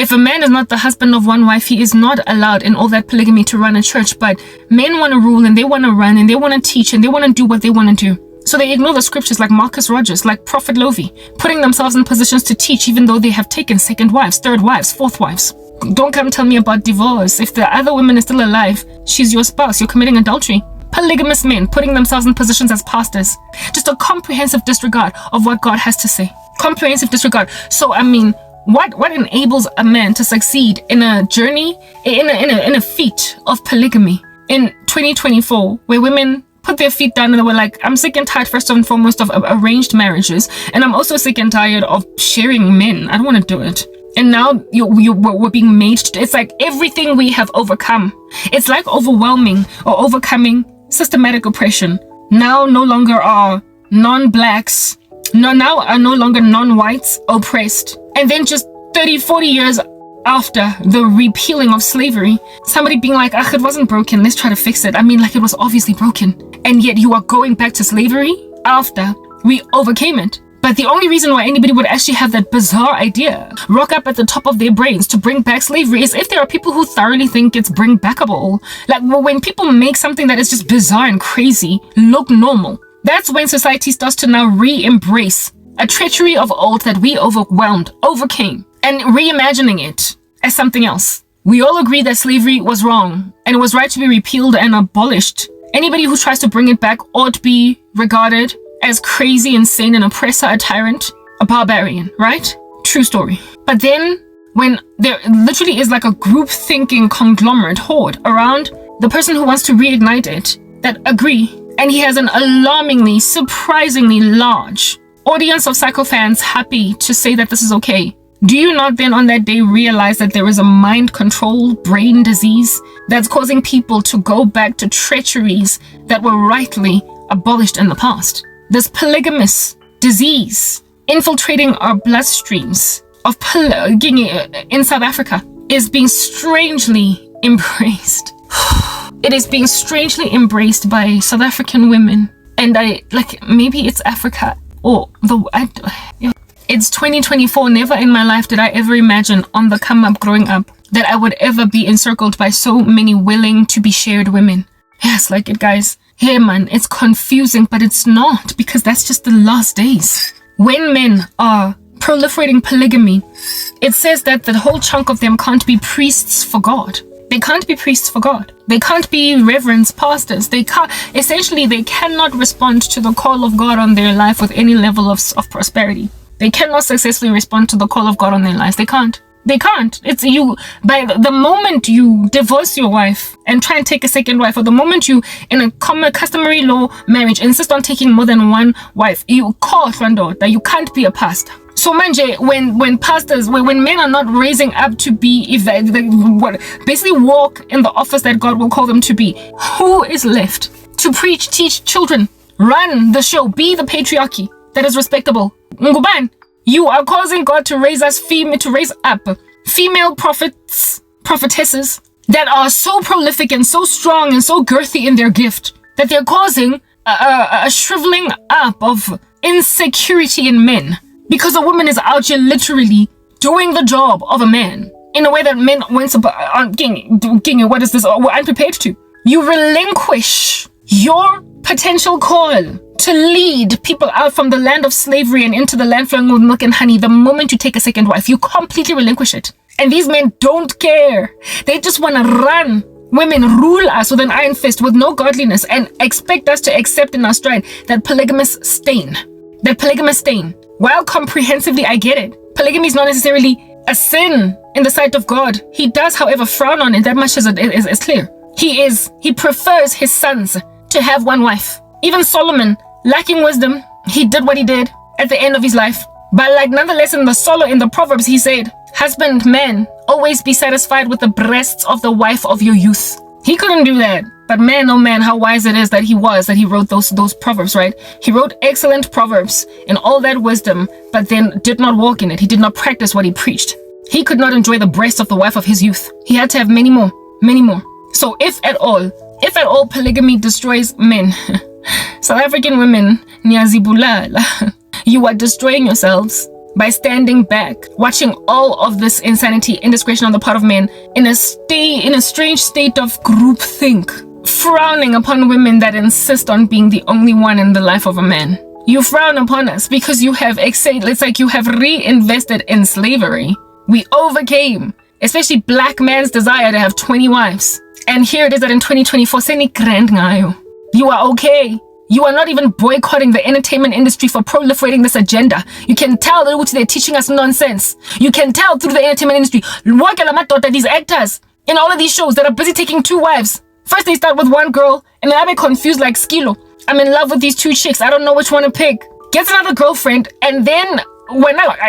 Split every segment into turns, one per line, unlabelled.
If a man is not the husband of one wife, he is not allowed in all that polygamy to run a church. But men want to rule and they want to run and they want to teach and they want to do what they want to do. So they ignore the scriptures like Marcus Rogers, like Prophet Lovey, putting themselves in positions to teach even though they have taken second wives, third wives, fourth wives. Don't come tell me about divorce. If the other woman is still alive, she's your spouse, you're committing adultery. Polygamous men putting themselves in positions as pastors. Just a comprehensive disregard of what God has to say. Comprehensive disregard. So I mean, what enables a man to succeed in a journey, in a feat of polygamy in 2024, where women put their feet down and they were like, I'm sick and tired first and foremost of arranged marriages, and I'm also sick and tired of sharing men. I don't want to do it. And now we're being made to, it's like everything we have overcome. It's like overwhelming or overcoming systematic oppression. Now no longer are non-blacks, now are no longer non-whites oppressed. And then just 30, 40 years after the repealing of slavery, somebody being like, it wasn't broken, let's try to fix it. I mean, like, it was obviously broken. And yet you are going back to slavery after we overcame it. But the only reason why anybody would actually have that bizarre idea rock up at the top of their brains to bring back slavery is if there are people who thoroughly think it's bring backable. Like, when people make something that is just bizarre and crazy look normal, that's when society starts to now re-embrace a treachery of old that we overcame, and reimagining it as something else. We all agree that slavery was wrong and it was right to be repealed and abolished. Anybody who tries to bring it back ought to be regarded as crazy, insane, an oppressor, a tyrant, a barbarian, right? True story. But then when there literally is like a group thinking conglomerate horde around the person who wants to reignite it that agree, and he has an alarmingly, surprisingly large audience of psychophans happy to say that this is okay. Do you not then on that day realize that there is a mind control brain disease that's causing people to go back to treacheries that were rightly abolished in the past? This polygamous disease infiltrating our bloodstreams of in South Africa is being strangely embraced. It is being strangely embraced by South African women. And maybe it's Africa. It's 2024. Never in my life did I ever imagine on the come up growing up that I would ever be encircled by so many willing to be shared women. Yes, like it, guys. Hey, man, it's confusing, but it's not, because that's just the last days. When men are proliferating polygamy, it says that the whole chunk of them can't be priests for God. They can't be priests for God. They can't be reverends, pastors. They cannot respond to the call of God on their life with any level of prosperity. They cannot successfully respond to the call of God on their lives. They can't. It's you. By the moment you divorce your wife and try and take a second wife, or the moment you, in a customary law marriage, insist on taking more than one wife, you call Rando that you can't be a pastor. So manje, when pastors, when men are not raising up to be, basically walk in the office that God will call them to be, who is left to preach, teach children, run the show, be the patriarchy that is respectable? Nguban, you are causing God to raise up female prophets, prophetesses that are so prolific and so strong and so girthy in their gift that they're causing a shriveling up of insecurity in men. Because a woman is out here literally doing the job of a man in a way that men weren't unprepared to. You relinquish your potential call to lead people out from the land of slavery and into the land flowing with milk and honey the moment you take a second wife. You completely relinquish it. And these men don't care. They just want to run. Women rule us with an iron fist with no godliness and expect us to accept in our stride that polygamous stain. While comprehensively I get it, polygamy is not necessarily a sin in the sight of God. He does, however, frown on it. That much is clear. He prefers his sons to have one wife. Even Solomon, lacking wisdom, he did what he did at the end of his life. But nonetheless, in the Proverbs, he said, husbandman, always be satisfied with the breasts of the wife of your youth. He couldn't do that. But man, oh man, how wise it is that he wrote those proverbs, right? He wrote excellent proverbs in all that wisdom, but then did not walk in it. He did not practice what he preached. He could not enjoy the breast of the wife of his youth. He had to have many more. So if at all polygamy destroys men, South African women, niyazibulala, you are destroying yourselves. by standing back, watching all of this insanity, indiscretion on the part of men in a strange state of groupthink, frowning upon women that insist on being the only one in the life of a man. You frown upon us because you have it's like you have reinvested in slavery. We overcame, especially black man's desire to have 20 wives. And here it is that in 2024, you are okay. You are not even boycotting the entertainment industry for proliferating this agenda. You can tell that they're teaching us nonsense. You can tell through the entertainment industry. These actors in all of these shows that are busy taking 2 wives. First they start with 1 girl, and then I get confused like Skilo. I'm in love with these 2 chicks. I don't know which one to pick. Gets another girlfriend, and then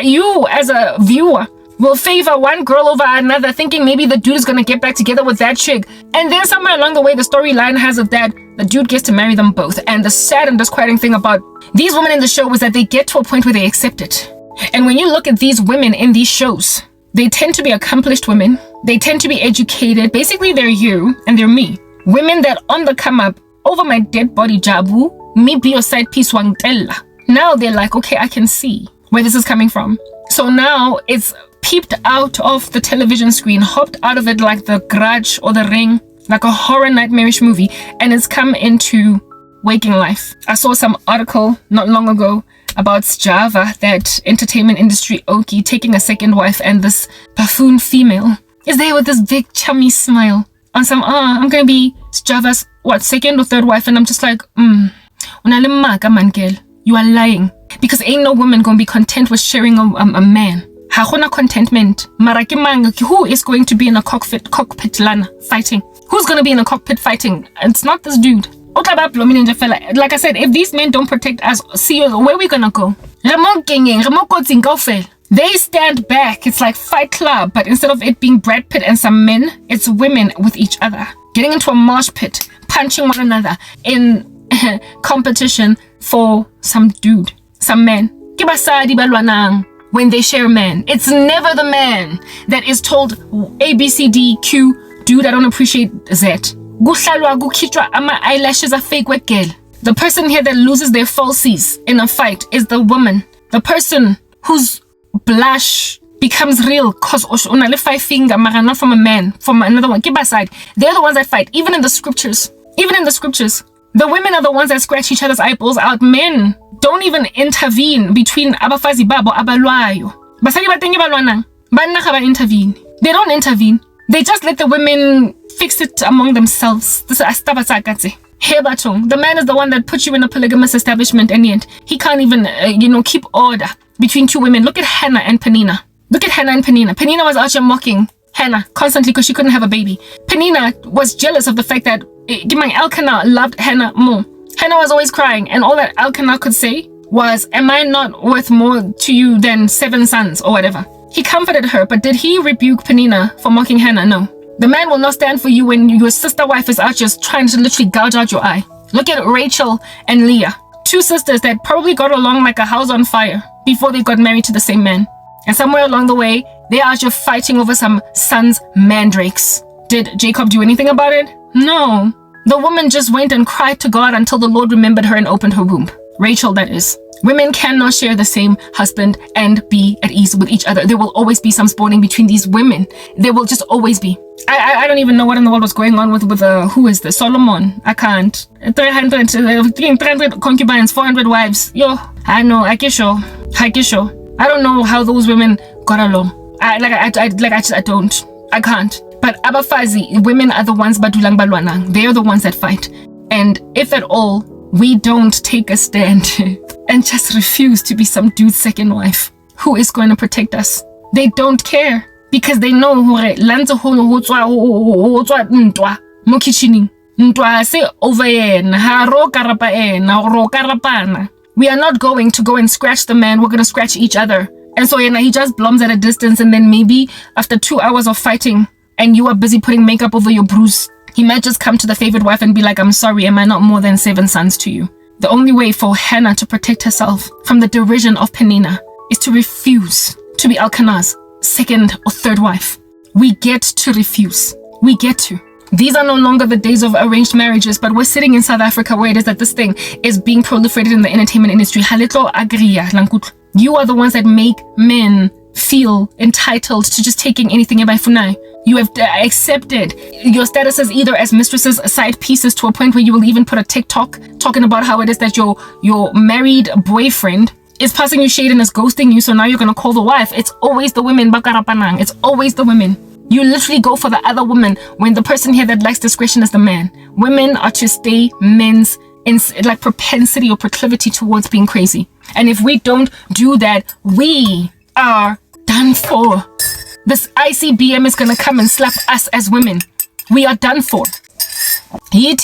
you as a viewer will favor 1 girl over another, thinking maybe the dude is gonna get back together with that chick. And then somewhere along the way, the storyline has it that the dude gets to marry them both. And the sad and disquieting thing about these women in the show is that they get to a point where they accept it. And when you look at these women in these shows, they tend to be accomplished women. They tend to be educated. Basically, they're you and they're me. Women that on the come up, over my dead body, Jabu, me be your side piece, Wangtella. Now they're like, okay, I can see where this is coming from. So now it's peeped out of the television screen, hopped out of it like the Grudge or the Ring, like a horror nightmarish movie, and it's come into waking life. I saw some article not long ago about Java, that entertainment industry Oki, taking a second wife, and this buffoon female is there with this big chummy smile on some, I'm gonna be Java's, second or third wife, and I'm just like, you are lying. Because ain't no woman gonna be content with sharing a man. Hagona contentment. Who is going to be in a cockpit lana fighting? Who's gonna be in a cockpit fighting? It's not this dude. Like I said, if these men don't protect us, see where we gonna go? They stand back. It's like Fight Club, but instead of it being Brad Pitt and some men, it's women with each other, getting into a mosh pit, punching one another in competition for some dude, some men. When they share men, it's never the man that is told A, B, C, D, Q, dude, I don't appreciate Z. Eyelashes are fake with girl. The person here that loses their falsies in a fight is the woman. The person whose blush becomes real cause unale 5 finger, not from a man, from another one. Keep aside. They're the ones that fight. Even in the scriptures, the women are the ones that scratch each other's eyeballs out. Men don't even intervene between abafazi babo abalwayo. Basadi batengi balwana. Banna ga ba intervene. They don't intervene. They just let the women fix it among themselves. This is the man is the one that puts you in a polygamous establishment, and yet he can't even, keep order between 2 women. Look at Hannah and Penina. Penina was out here mocking Hannah constantly because she couldn't have a baby. Penina was jealous of the fact that Elkanah loved Hannah more. Hannah was always crying, and all that Elkanah could say was, am I not worth more to you than 7 sons or whatever? He comforted her, but did he rebuke Penina for mocking Hannah? No. The man will not stand for you when your sister wife is out just trying to literally gouge out your eye. Look at Rachel and Leah, 2 sisters that probably got along like a house on fire before they got married to the same man. And somewhere along the way, they are just fighting over some sons' mandrakes. Did Jacob do anything about it? No. The woman just went and cried to God until the Lord remembered her and opened her womb. Rachel, that is. Women cannot share the same husband and be at ease with each other. There will always be some spawning between these women. There will just always be. I don't even know what in the world was going on with who is this? Solomon. I can't. 300 concubines, 400 wives. Yo, I know. I don't know how those women got along. I don't. I can't. But abafazi, women are the ones badulang balwanang. They are the ones that fight. And if at all, we don't take a stand and just refuse to be some dude's second wife, who is going to protect us? They don't care because they know mo kitchening. Ntwa se over yena, haro karapa ena, ro karapana. We are not going to go and scratch the man, we're going to scratch each other. And so he just blums at a distance, and then maybe after 2 hours of fighting and you are busy putting makeup over your bruise, he might just come to the favorite wife and be like, I'm sorry, am I not more than 7 sons to you? The only way for Hannah to protect herself from the derision of Penina is to refuse to be Elkanah's second or third wife. We get to refuse. We get to. These are no longer the days of arranged marriages, but we're sitting in South Africa where it is that this thing is being proliferated in the entertainment industry. You are the ones that make men feel entitled to just taking anything in by funai. You have accepted your status as either as mistresses, side pieces, to a point where you will even put a TikTok talking about how it is that your married boyfriend is passing you shade and is ghosting you, so now you're gonna call the wife. It's always the women, bakarapanang. It's always the women. You literally go for the other woman when the person here that lacks discretion is the man. Women are to stay men's like propensity or proclivity towards being crazy. And if we don't do that, we are done for. This ICBM is gonna come and slap us as women. We are done for. You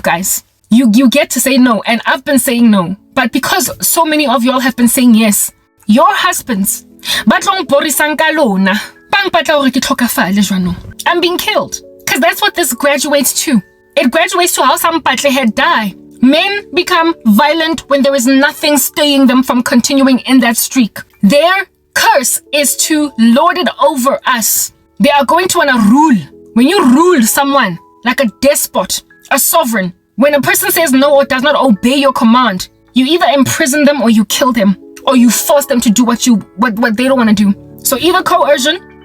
guys. You get to say no, and I've been saying no. But because so many of y'all have been saying yes, your husbands, I'm being killed. Because that's what this graduates to. It graduates to how some head die. Men become violent when there is nothing staying them from continuing in that streak. Their curse is to lord it over us. They are going to want to rule. When you rule someone like a despot, a sovereign, when a person says no or does not obey your command, you either imprison them or you kill them, or you force them to do what they don't want to do. So either coercion,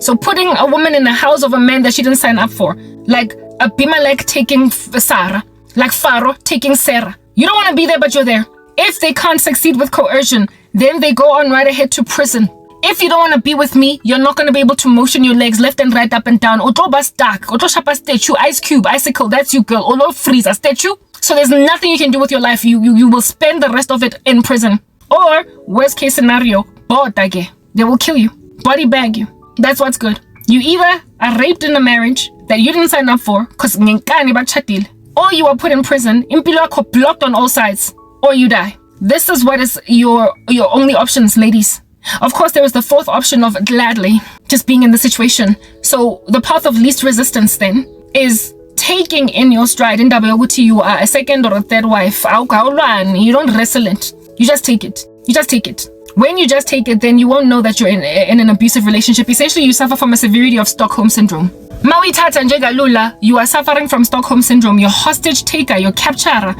so putting a woman in the house of a man that she didn't sign up for, like Abimelech taking Sarah, like Pharaoh taking Sarah. You don't want to be there, but you're there. If they can't succeed with coercion, then they go on right ahead to prison. If you don't want to be with me, you're not going to be able to motion your legs left and right, up and down. Otoba stack, otoshapa statue, ice cube, icicle, that's you, girl. Olo freezer statue. So there's nothing you can do with your life. You will spend the rest of it in prison. Or, worst case scenario, they will kill you, body bag you. That's what's good. You either are raped in a marriage that you didn't sign up for, because or you are put in prison, blocked on all sides, or you die. This is what is your only options, ladies. Of course, there is the fourth option of gladly just being in the situation. So the path of least resistance then is taking in your stride. In Dabayaguti, you are a second or a third wife. You don't wrestle it. You just take it. You just take it. When you just take it, then you won't know that you're in an abusive relationship. Essentially, you suffer from a severity of Stockholm Syndrome. Maui Tata and Lula, you are suffering from Stockholm Syndrome. You're hostage taker. You're capturer.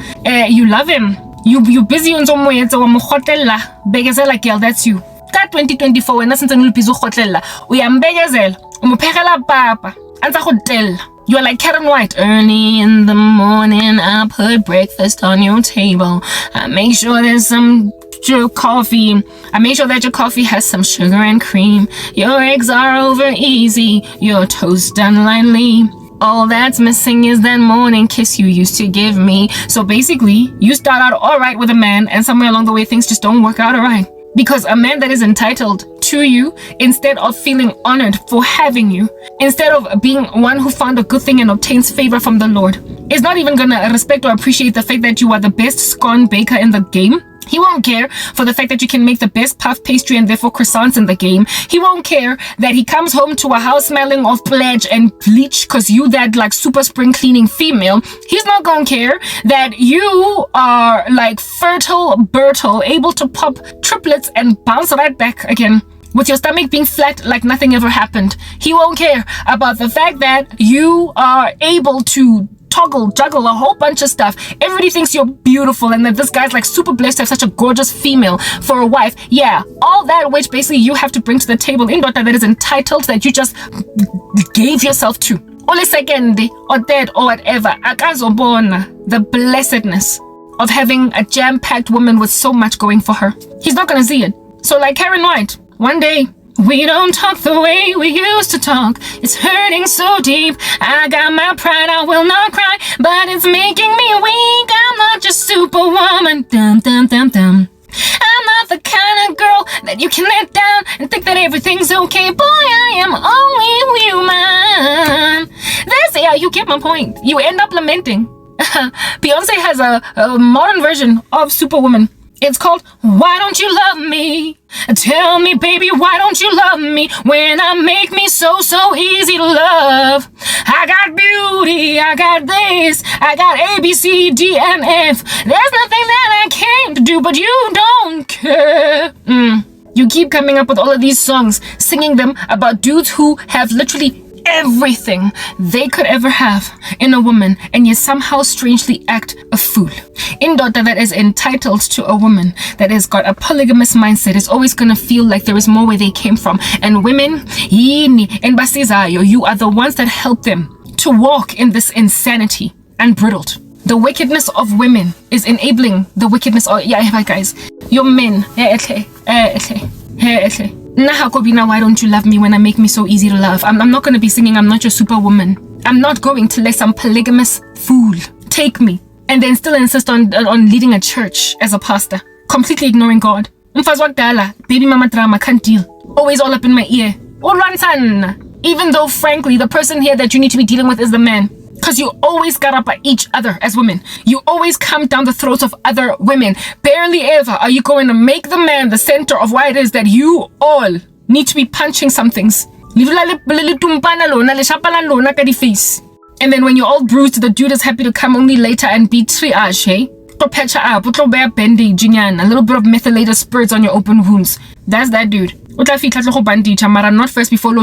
You love him. You busy on some way. It's a begezela girl. That's you. Ka 2024 wena sentse le bizo khotlela o ya mbegezela o mo phegela papa antsa go tella. You are like Karen White. Early in the morning, I put breakfast on your table. I make sure there's some coffee. I make sure that your coffee has some sugar and cream. Your eggs are over easy. Your toast done lightly. All that's missing is that morning kiss you used to give me. So basically, you start out all right with a man, and somewhere along the way, things just don't work out all right. Because a man that is entitled to you, instead of feeling honored for having you, instead of being one who found a good thing and obtains favor from the Lord, is not even gonna respect or appreciate the fact that you are the best scone baker in the game. He won't care for the fact that you can make the best puff pastry and therefore croissants in the game. He won't care that he comes home to a house smelling of pledge and bleach because you that like super spring cleaning female. He's not gonna care that you are like fertile Bertle, able to pop triplets and bounce right back again with your stomach being flat like nothing ever happened. He won't care about the fact that you are able to juggle a whole bunch of stuff. Everybody thinks you're beautiful and that this guy's like super blessed to have such a gorgeous female for a wife. Yeah, all that which basically you have to bring to the table in daughter that is entitled, that you just gave yourself to. Only second or third or whatever. Akazobona, the blessedness of having a jam-packed woman with so much going for her. He's not gonna see it. So like Karen White, one day, we don't talk the way we used to talk. It's hurting so deep. I got my pride, I will not cry, but it's making me weak. I'm not just superwoman. Dum dum dum dum. I'm not the kind of girl that you can let down and think that everything's okay. Boy, I am only human. Yeah, you get my point. You end up lamenting. Beyonce has a modern version of Superwoman. It's called Why Don't You Love Me? Tell me, baby, why don't you love me when I make me so easy to love? I got beauty, I got this, I got A, B, C, D, and F. There's nothing that I can't do, but you don't care. You keep coming up with all of these songs, singing them about dudes who have literally everything they could ever have in a woman and yet somehow strangely act a fool. Indoda that is entitled to a woman that has got a polygamous mindset is always going to feel like there is more where they came from. And women, yini and basizayo, you are the ones that help them to walk in this insanity unbridled. The wickedness of women is enabling the wickedness of, guys, your men, Nahakobina, why don't you love me when I make me so easy to love? I'm not going to be singing I'm not your superwoman. I'm not going to let some polygamous fool take me and then still insist on leading a church as a pastor, completely ignoring God. Baby mama drama, can't deal. Always all up in my ear. Even though, frankly, the person here that you need to be dealing with is the man. Because you always got up at each other as women. You always come down the throats of other women. Barely ever are you going to make the man the center of why it is that you all need to be punching some things. And then when you're all bruised, the dude is happy to come only later and be triage, hey? Patch up, bandage, a little bit of methylated spirits on your open wounds. That's that dude. Not first before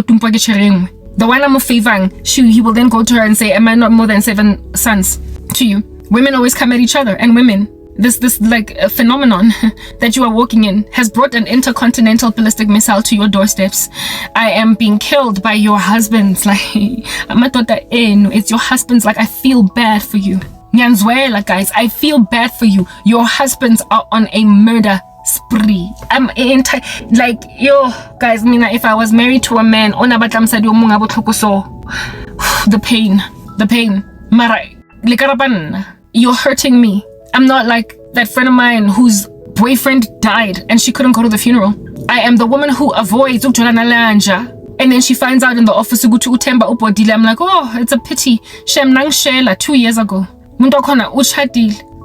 the one I'm favoring, he will then go to her and say, am I not more than 7 sons to you? Women always come at each other, and women, this like a phenomenon that you are walking in has brought an intercontinental ballistic missile to your doorsteps. I am being killed by your husbands. Like, it's your husbands. Like, I feel bad for you. Nyanzwela, guys, I feel bad for you. Your husbands are on a murder spree. I'm like, yo, guys, if I was married to a man, the pain. Mara, you're hurting me. I'm not like that friend of mine whose boyfriend died and she couldn't go to the funeral. I am the woman who avoids and then she finds out in the office I'm like, oh, it's a pity. 2 years ago.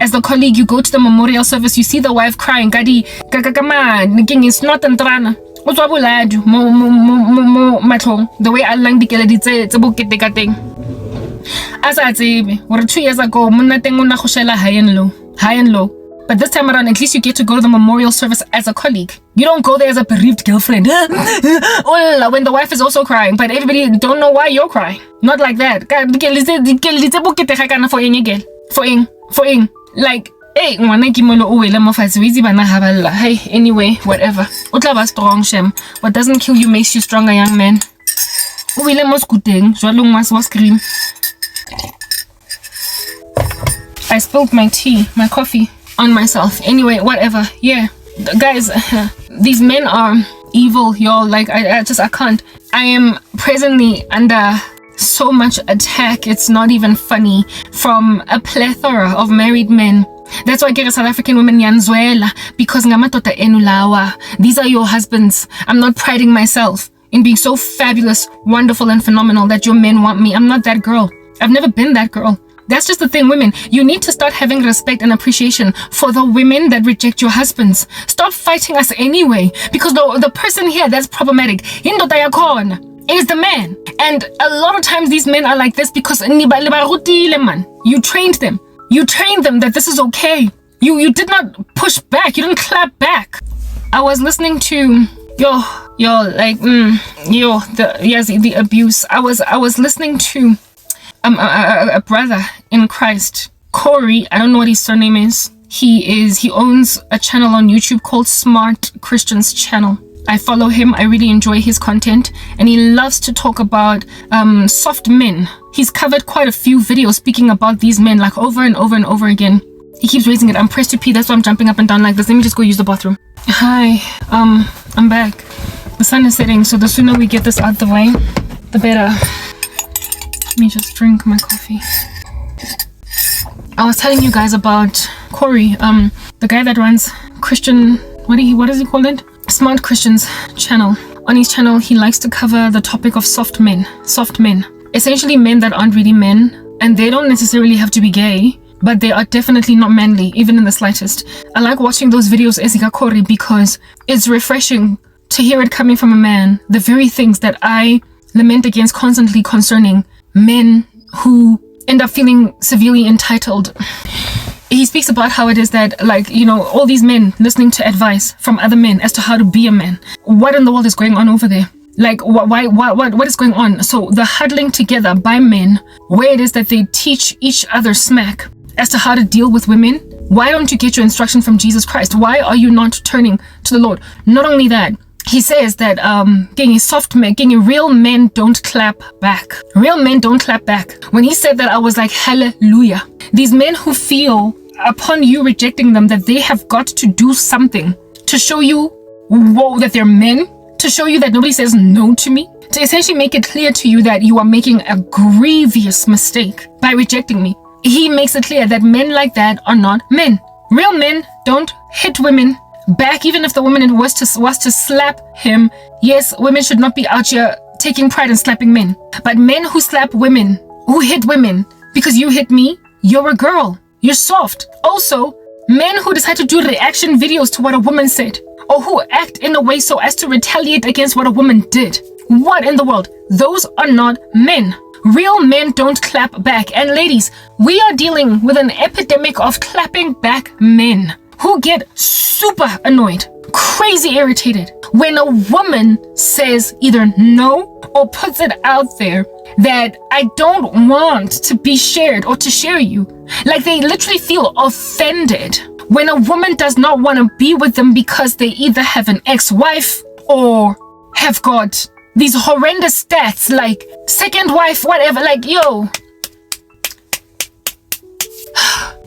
As the colleague, you go to the memorial service, you see the wife crying. Gadi, it's not antrana. The way I lang it's a book get thing. As I say, 2 years ago, high and low. But this time around, at least you get to go to the memorial service as a colleague. You don't go there as a bereaved girlfriend. When the wife is also crying, but everybody don't know why you're crying. Not like that. Like, hey, anyway, whatever. Strong, Shem. What doesn't kill you makes you stronger, young man. I spilled my tea, my coffee on myself. Anyway, whatever. Yeah, guys, these men are evil, y'all. Like, I can't. I am presently under so much attack, it's not even funny, from a plethora of married men. That's why I get South African women yanzwela, because ngamatota enulawa. These are your husbands. I'm not priding myself in being so fabulous, wonderful, and phenomenal that your men want me. I'm not that girl. I've never been that girl. That's just the thing, women. You need to start having respect and appreciation for the women that reject your husbands. Stop fighting us anyway, because the person here that's problematic is the man. And a lot of times these men are like this because you trained them. You trained them that this is okay. You did not push back. You didn't clap back. I was listening to the abuse. I was listening to a brother in Christ, Corey. I don't know what his surname is. He owns a channel on YouTube called Smart Christians Channel. I follow him. I really enjoy his content, and he loves to talk about soft men. He's covered quite a few videos speaking about these men, like over and over and over again. He keeps raising it. I'm pressed to pee. That's why I'm jumping up and down like this. Let me just go use the bathroom. Hi, I'm back. The sun is setting, so the sooner we get this out the way, the better. Let me just drink my coffee. I was telling you guys about Corey, the guy that runs Christian, what does he call it? Smart Christians channel. On his channel, he likes to cover the topic of soft men. Essentially men that aren't really men, and they don't necessarily have to be gay, but they are definitely not manly, even in the slightest. I like watching those videos, Ezika Corey, because it's refreshing to hear it coming from a man. The very things that I lament against constantly concerning men who end up feeling severely entitled. He speaks about how it is that, like, all these men listening to advice from other men as to how to be a man. What in the world is going on over there? Like, what is going on? So the huddling together by men, where it is that they teach each other smack as to how to deal with women. Why don't you get your instruction from Jesus Christ? Why are you not turning to the Lord? Not only that, he says that real men don't clap back. Real men don't clap back. When he said that, I was like, hallelujah. These men who feel upon you rejecting them that they have got to do something to show you that they're men, to show you that nobody says no to me, to essentially make it clear to you that you are making a grievous mistake by rejecting me. He makes it clear that men like that are not men. Real men don't hit women back, even if the woman was to slap him. Yes, women should not be out here taking pride in slapping men. But men who slap women, who hit women because you hit me, you're a girl. You're soft. Also, men who decide to do reaction videos to what a woman said, or who act in a way so as to retaliate against what a woman did. What in the world? Those are not men. Real men don't clap back. And ladies, we are dealing with an epidemic of clapping back men who get super annoyed, crazy irritated when a woman says either no or puts it out there that I don't want to be shared or to share you. Like, they literally feel offended when a woman does not want to be with them because they either have an ex-wife or have got these horrendous stats like second wife, whatever. Like, yo,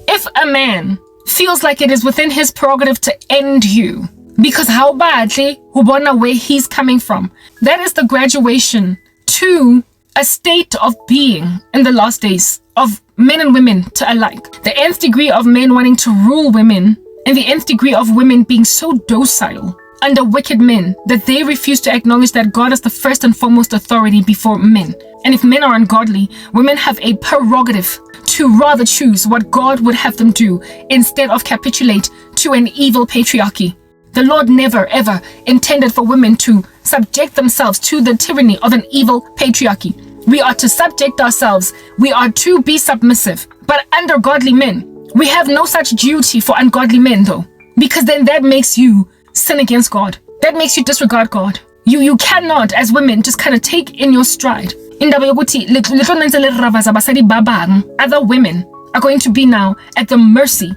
if a man feels like it is within his prerogative to end you because how badly ubona where he's coming from, that is the graduation to a state of being in the last days of men and women to alike. The nth degree of men wanting to rule women, and the nth degree of women being so docile under wicked men that they refuse to acknowledge that God is the first and foremost authority before men. And if men are ungodly, women have a prerogative to rather choose what God would have them do instead of capitulate to an evil patriarchy. The Lord never ever intended for women to subject themselves to the tyranny of an evil patriarchy. We are to subject ourselves. We are to be submissive. But under godly men, we have no such duty for ungodly men though. Because then that makes you sin against God. That makes you disregard God. You cannot, as women, just kind of take in your stride. Other women are going to be now at the mercy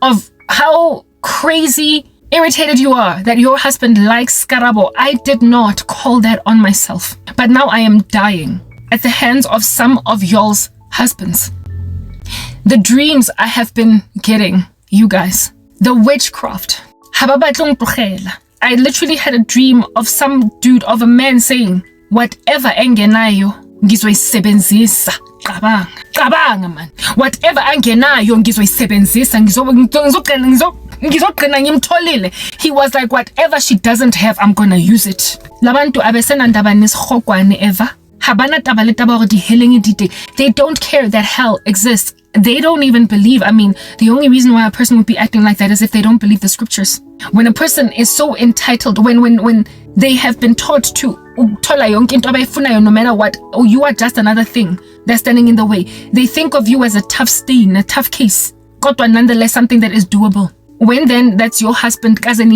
of how crazy irritated you are that your husband likes Karabo. I did not call that on myself. But now I am dying at the hands of some of y'all's husbands. The dreams I have been getting, you guys. The witchcraft. I literally had a dream of some dude, of a man saying, whatever engenayo, ngizoyisebenzisa. Cabanga man. Whatever angenayo, ngizoyisebenzisa. He was like, whatever she doesn't have, I'm gonna use it. Labantu abesenandaba nisirhogwane ever. They don't care that hell exists. They don't even believe. I mean, the only reason why a person would be acting like that is if they don't believe the scriptures. When a person is so entitled, when they have been taught to no matter what, oh, you are just another thing that's standing in the way. They think of you as a tough stain, a tough case, but nonetheless something that is doable. When then that's your husband, sisters,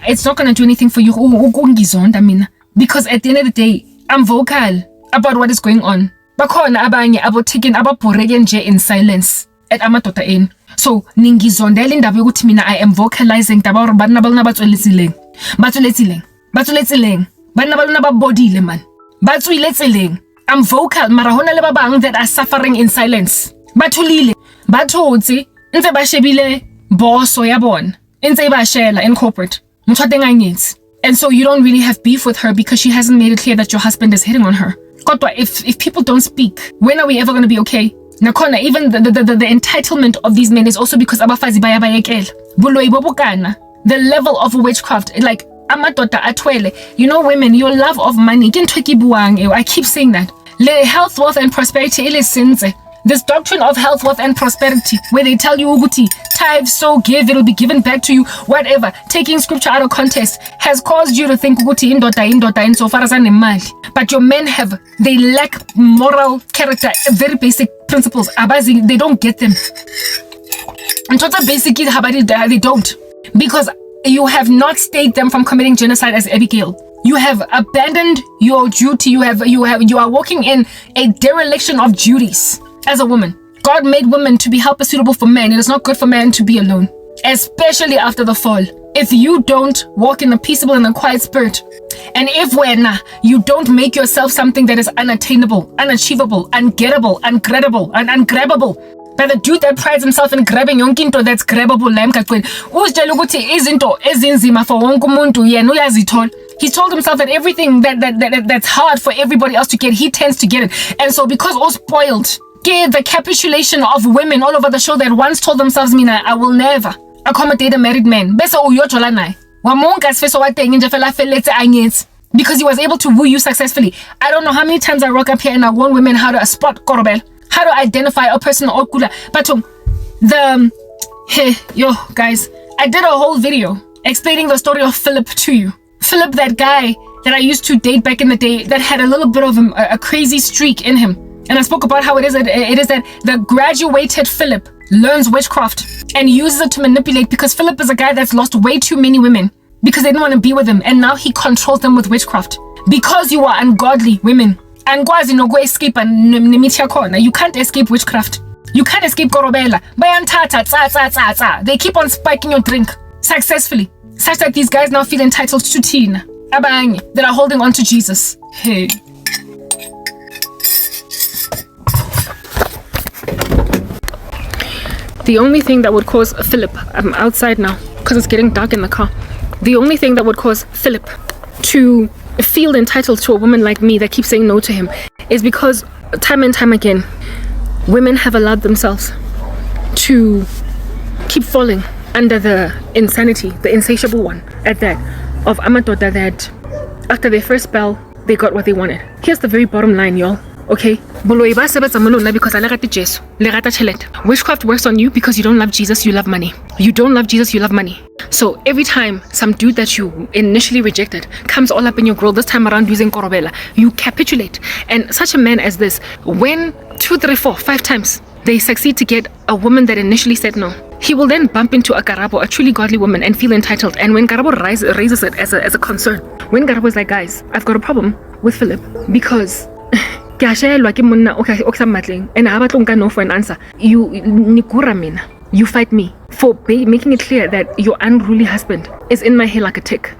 it's not gonna do anything for you. Because at the end of the day, I'm vocal about what is going on. Bakhona abanye aboTakin ababhoreke nje in silence at amadoda enu. So ningizondela indaba yokuthi mina I am vocalizing ndaba hore bana balona batsweletsileng bana balona ba bodile man batsweletsileng. I'm vocal mara hona le ba bang that are suffering in silence. Bathulile bathotse ntse ba shebile boso ya bona ntse ba shela in corporate motshwate nganyetsi. And so you don't really have beef with her because she hasn't made it clear that your husband is hitting on her. Kodwa, if people don't speak, when are we ever going to be okay? Nakhona, even the entitlement of these men is also because abafazi bayabayekela. Buloyi bobukana. The level of witchcraft, like amadoda atwele. You know, women, your love of money. I keep saying that. Le health, wealth, and prosperity ile sinze. This doctrine of health, wealth, and prosperity, where they tell you, Uguti, tithe, so give, it'll be given back to you, whatever. Taking scripture out of context has caused you to think, Uguti, indota, insofar as mali. But your men they lack moral character, very basic principles. They don't get them. And total basic, they don't. Because You have not stayed them from committing genocide as Abigail. You have abandoned your duty. You are walking in a dereliction of duties as a woman. God made women to be helper suitable for men. It is not good for man to be alone, especially after the fall. If you don't walk in a peaceable and a quiet spirit, and if you don't make yourself something that is unattainable, unachievable, ungettable, ungrabbable, and ungrabbable, but the dude that prides himself in grabbing yonke into that's grabbable, he told himself that everything that's hard for everybody else to get, he tends to get it. And so because all spoiled, the capitulation of women all over the show that once told themselves, Mina, I will never accommodate a married man. Because he was able to woo you successfully. I don't know how many times I rock up here and I warn women how to spot Korobel, how to identify a person or kula. But guys, I did a whole video explaining the story of Philip to you. Philip, that guy that I used to date back in the day that had a little bit of a crazy streak in him. And I spoke about how it is that the graduated Philip learns witchcraft and uses it to manipulate, because Philip is a guy that's lost way too many women because they didn't want to be with him, and now he controls them with witchcraft. Because you are ungodly women, you can't escape witchcraft. You can't escape Korobela. They keep on spiking your drink successfully, such that these guys now feel entitled to teen that are holding on to Jesus. Hey. The only thing that would cause Philip, I'm outside now because it's getting dark in the car. The only thing that would cause Philip to feel entitled to a woman like me that keeps saying no to him is because time and time again, women have allowed themselves to keep falling under the insanity, the insatiable one at that, of Amadoda, that after their first spell, they got what they wanted. Here's the very bottom line, y'all. Okay? Witchcraft works on you because you don't love Jesus, you love money. You don't love Jesus, you love money. So every time some dude that you initially rejected comes all up in your grill, this time around using Korobela, you capitulate. And such a man as this, when 2, 3, 4, 5 times they succeed to get a woman that initially said no, he will then bump into a Karabo, a truly godly woman, and feel entitled. And when Karabo raises it as a concern, when Karabo is like, guys, I've got a problem with Philip because and no for an answer. You fight me for making it clear that your unruly husband is in my hair like a tick.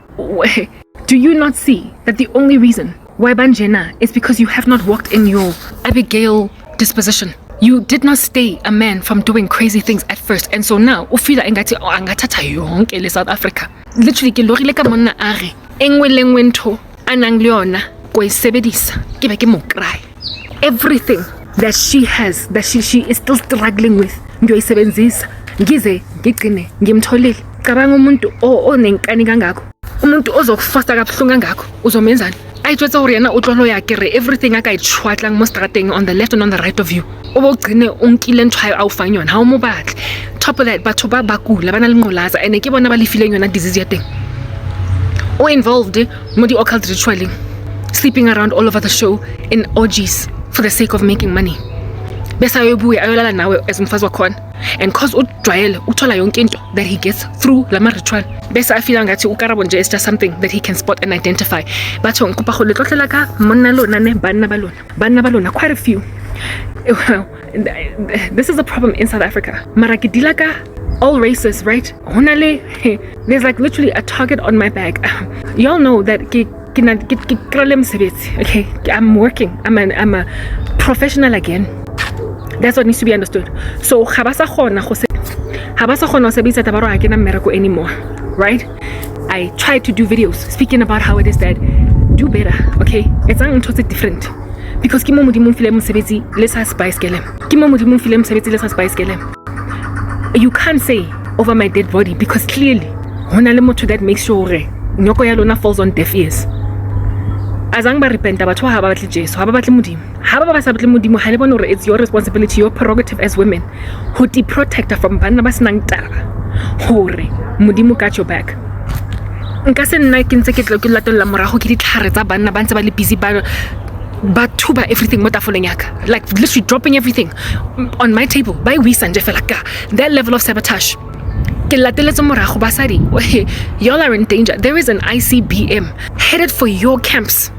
Do you not see that the only reason why Banjena is because you have not walked in your Abigail disposition? You did not stay a man from doing crazy things at first, and so now ufila engati angathatha yonke le South Africa. Literally ke lorile ka monna are engwe lengwe ntho anang le yona go isebedisa ke be ke mo cry. Everything that she has, that she is still struggling with, ngiyoyisebenzisa ngize ngigcine ngimtholile. Cabanga umuntu onenkani kangakho, umuntu ozokufosta kabuhlungu kangakho, uzomenzani? Ayitshwetsa hore yena o tlolo ya kere everything aka itshwatlang mo strateng on the left and on the right of you. Obogcine unkile ntshwayo awufang yona, ha o mo batle. Top of that, batho ba bakula bana le ngolaza ene ke bona ba lefileng yona disease ya teng. O involved mo di occult ritualing, sleeping around all over the show in orgies for the sake of making money. Besa yobuye ayolala nawe as umfazi wakhona, and cause ujwayele uthola yonke into that he gets through lama ritual. Besa afila ngathi uKarabo nje is just something that he can spot and identify. Batho nkopa go letlotlela ka monna lona ne banna balona quite a few. This is a problem in South Africa. Mara ke dila ka all races, right? There's like literally a target on my back. Y'all know that okay, I'm working. I'm a professional again. That's what needs to be understood. So habasa khona sebetsa tabaro ha kena mmereko anymore, right? I try to do videos speaking about how it is that do better, okay? It's not different. Because ki mo modimo mfile mosebetsi le sa spice kelem. Ki mo modimo mfile mosebetsi le sa spice kelem. You can't say over my dead body because clearly hona le motho that makes sure nyoko ya lona falls on deaf ears. Azang ba repenta batho ha ba batle Jesu, ha ba batle modimo. Ha ba sa batle modimo, ha le bona hore it's your responsibility, your prerogative as women who te protect from banna ba senang taba hore modimo got your back. Nka se nna ke ntse ke tlo ke latolla morago ke ditlhare tsa banna ba ntse ba le busy ba tuba everything mo tafoleng yaka, like literally dropping everything on my table by wisa nje fela ka. That level of sabotage Y'all are in danger. There is an ICBM headed for your camps,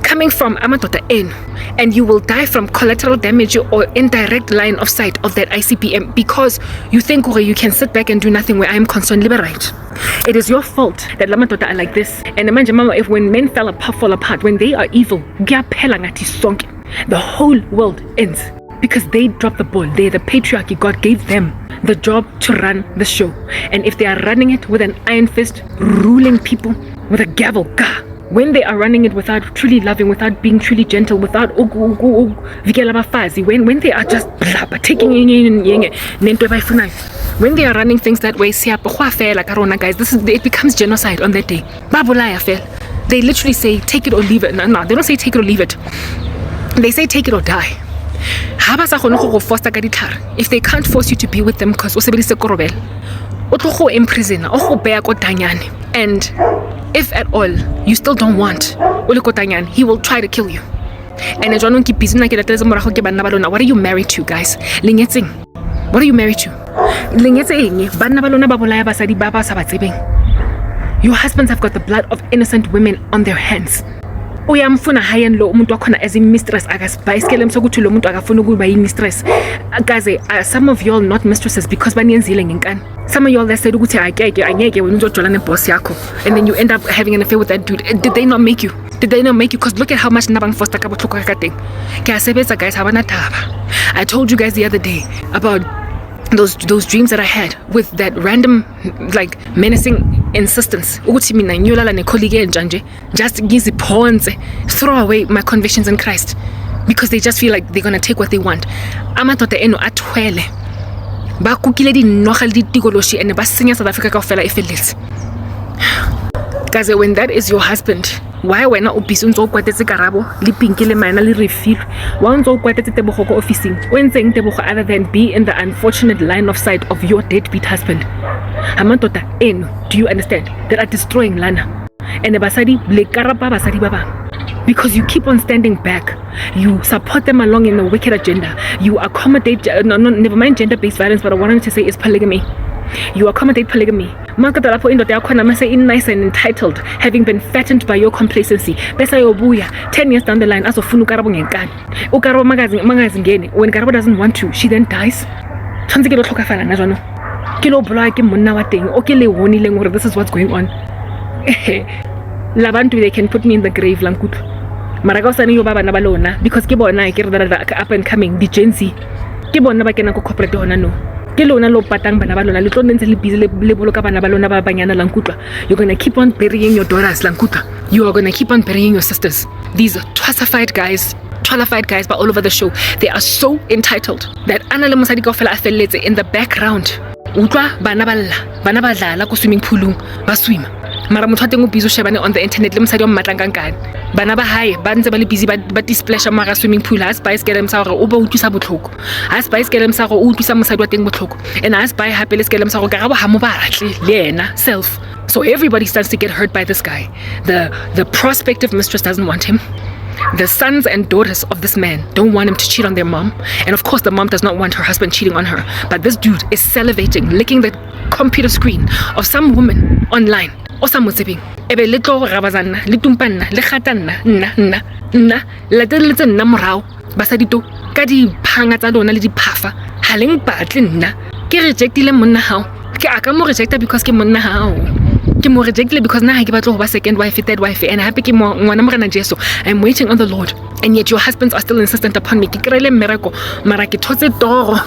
coming from Amatota N, and you will die from collateral damage or indirect line of sight of that ICBM because you think you can sit back and do nothing where I am concerned. Liberate. It is your fault that Lamatota are like this. And imagine, Mama, if when men fall apart, when they are evil, the whole world ends because they dropped the ball. They're the patriarchy. God gave them the job to run the show. And if they are running it with an iron fist, ruling people with a gavel, when they are running it without truly loving, without being truly gentle, without when they are just taking when they are running things that way, guys, it becomes genocide on that day. They literally say take it or leave it. No, they don't say take it or leave it. They say take it or die. If they can't force you to be with them because and if at all you still don't want, he will try to kill you. And what are you married to, guys? What are you married to? Your husbands have got the blood of innocent women on their hands. Uyamfuna high-end lo umuntu wakhona as a mistress akasibhayisikele msokuthi lo muntu akafuna ukuba yi-mistress. Guys, some of y'all not mistresses because baniyenzile ngenkani. Some of y'all that said ukuthi angeke wena uzojolana neboss yakho and then you end up having an affair with that dude. Did they not make you? Because look at how much nabang foster ka botlhoko ka teng. Ke a sebetsa, guys, habana taba. I told you guys the other day about those dreams that I had with that random like menacing insistence ukuthi mina ngiyolala necolleague enjanje just ngiziphonse, throw away my convictions in Christ because they just feel like they're gonna take what they want. Amadoda eno athwele ba kukile dinoga le ditikoloshi and ba senya South Africa kaofela e felletse. Guys, when that is your husband, why wena o busy ntse o kwatetse Karabo le Pinki le Mana le Refil wa ntse o kwatetse Tebogo ko officing o entseng Tebogo other than be in the unfortunate line of sight of your deadbeat husband? Amadoda eno, do you understand, that are destroying Lana and basadi le Karaba basadi ba bang because you keep on standing back. You support them along in a wicked agenda. You accommodate never mind gender-based violence, but I wanted to say is polygamy. You accommodate polygamy. Makatalapo indoda yakho namase in nice and entitled, having been fattened by your complacency. Besa yobuya 10 years down the line azofuna uKarabo ngenkani. uKarabo magazingeni. When Karabo doesn't want to, she then dies. Tshwantse ke lo tlhokafala na jano. Ke lo bolaya ke monna wa teng o ke le wonileng gore this is what's going on. Labantu, they can put me in the grave lankutlo. Mara ka usane yo ba bana ba lona because ke bona ke re that up and coming the Gen Z. Ke bona ba kena ko corporate hona no. You're gonna keep on burying your daughters, Lankutla. You are gonna keep on burying your sisters. These twasified guys but all over the show, they are so entitled that in the background bana swimming pool baswim mara motho teng o busy shebane on the internet le mosadi o mmatlang kankane bana ba hae ba ntse ba le busy ba displash mara swimming pool has spice ke lem sa gore o ba utlwisa botlhoko has spice ke lem sa gore o utlwisa mosadi wa teng botlhoko and has spice hape le ke lem sa gore Karabo ha mo batle le yena self. So everybody starts to get hurt by this guy. The prospective mistress doesn't want him. The sons and daughters of this man don't want him to cheat on their mom. And of course the mom does not want her husband cheating on her. But this dude is salivating, licking the computer screen of some woman online. O sa motsebeng. Ebe le tlo rabazana, le tumpanna, le khatanna, nna, la telletse nna morao. Basadi to ka di phanga tsa lona le di phafa. Ha leng batle nna. Ke rejectile monna hao. Ke aka mo rejecta because ke monna hao. Ke mo rejectile because na ha ke batlo go ba second wife, third wife, and happy ke mo ngwana mo rena Jesu. I'm waiting on the Lord. And yet your husbands are still insistent upon me. Ke krele mmereko, mara ke thotse toro.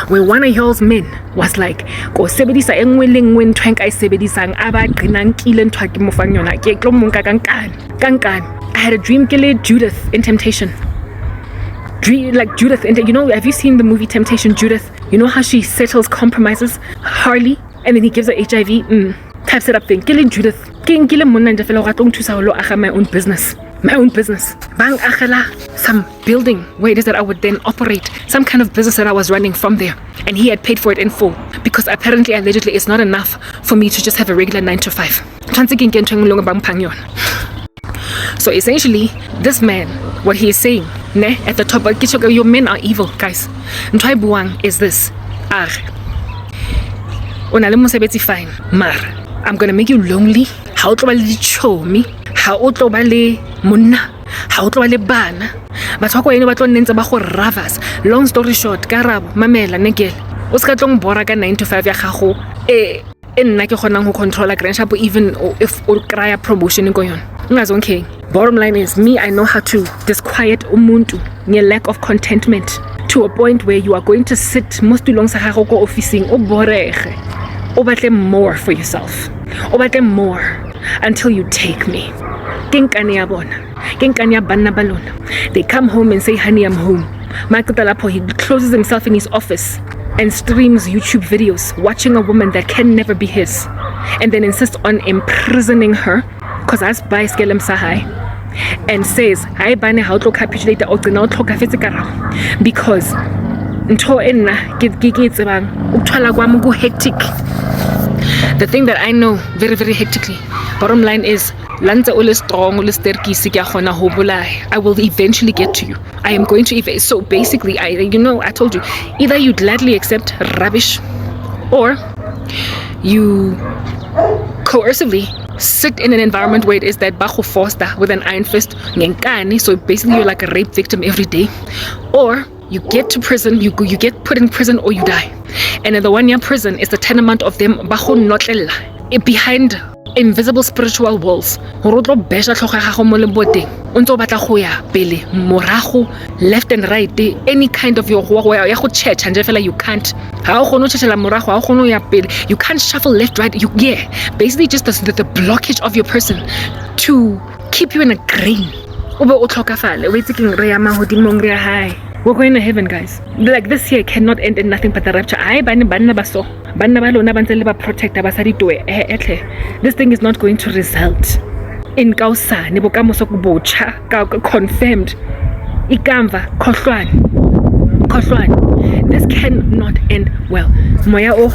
When one of y'all's men was like, go sebedisa engwe le ngwe ntho enka e sebedisang aba qinang kile ntho ke mo fang yona ke tlo monka kankane. I had a dream ke le Judith in Temptation. Like Judith, and you know, have you seen the movie Temptation? Judith, you know how she settles compromises Harley and then he gives her HIV. Types it up thing. Killing Judith. Killing monna nje fela go tlo nthusa go lo aga my own business. Bang agela some building where it is that I would then operate some kind of business that I was running from there, and he had paid for it in full because apparently allegedly it's not enough for me to just have a regular 9 to 5. So essentially this man, what he is saying at the top, your men are evil, guys. Ntwa buang is this. o na le mosebetsi fine mara I'm gonna make you lonely ha o tlo ba le dichomi ha o tlo ba le monna ha o tlo ba le bana batho ba go ene ba tlo nnentse ba go ravas. Long story short, Karabo mamela negele o ska tlong bora ka 9 to 5 ya gago nna ke kgonang go controller grandship even if o kraya promotion ko yona ngazi okay. Bottom line is me, I know how to disquiet umuntu nge lack of contentment to a point where you are going to sit most tulong sa gago ko officing o borege o batle more for yourself o batle more until you take me. Kenkane ya bona kenkane ya banna balona, they come home and say honey I'm home. Makita lapho he closes himself in his office and streams YouTube videos watching a woman that can never be his and then insists on imprisoning her because as by skelem sahai and says I bane how to capitulate o gcina o tlhoka fetse Karabo because ntho enna ke tsebang ukthwala kwami ku hectic. The thing that I know very very hectically, bottom line is lantse o le strong o le sterkisi ke gona ho bolai. I will eventually get to you. I am going to so basically I told you either you gladly accept rubbish or you coercively sit in an environment where it is that bago foster with an iron fist ngenkani, so basically you're like a rape victim every day, or you get to prison, you get put in prison or you die. And in the 1 year prison is the tenement of them bago notlella behind invisible spiritual walls. Horotlo besha tlhoga gago mo leboteng ontso batla go ya pele morago left and right any kind of your ya go church and fela you can't ha o gono tshela morago ha o gono ya pele, you can't shuffle left right, basically just the blockage of your person to keep you in a grain. Obe o tlhokafale o itse keng re ya mahodimong re high. We're going to heaven, guys. Like this year cannot end in nothing but the rapture. Banna baso. Banna balona bantse ba protect abasadi towe. This thing is not going to result in kausa ne bokamoso ku bocha ka confirmed. Ikamva khohlwane. This cannot end well. Moya o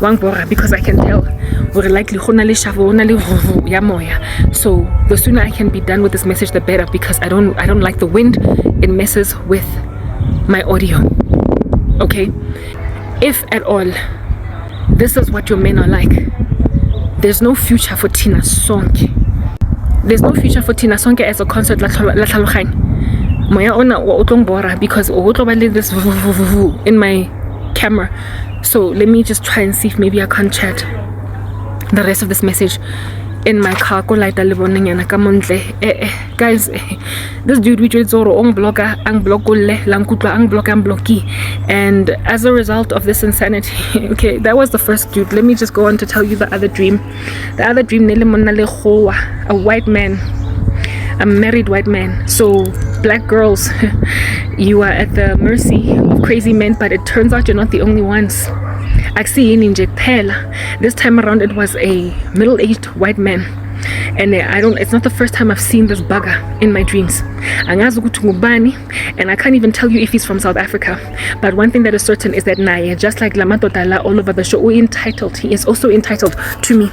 wang bora because I can tell we're likely gona le shavo na le ya moya. So the sooner I can be done with this message the better, because I don't like the wind. It messes with my audio. Okay, if at all this is what your men are like, there's no future for Tina Sonke. There's no future for Tina Sonke as a concert la tlhaloganya moya ona o tlong bora because o tlo ba le this in my camera. So let me just try and see if maybe I can't chat the rest of this message in my car ko light le bonanyana ka montle. Guys, this dude we just zoro on blogger ang blokolle lang kutwa ang blocky, and as a result of this insanity okay, that was the first dude. Let me just go on to tell you the other dream nele monna le khowa, a white man, a married white man. So black girls you are at the mercy of crazy men, but it turns out you're not the only ones. This time around it was a middle-aged white man, and it's not the first time I've seen this bugger in my dreams. And I can't even tell you if he's from South Africa, but one thing that is certain is that Naye, just like Lamato Tala all over the show, he is also entitled to me.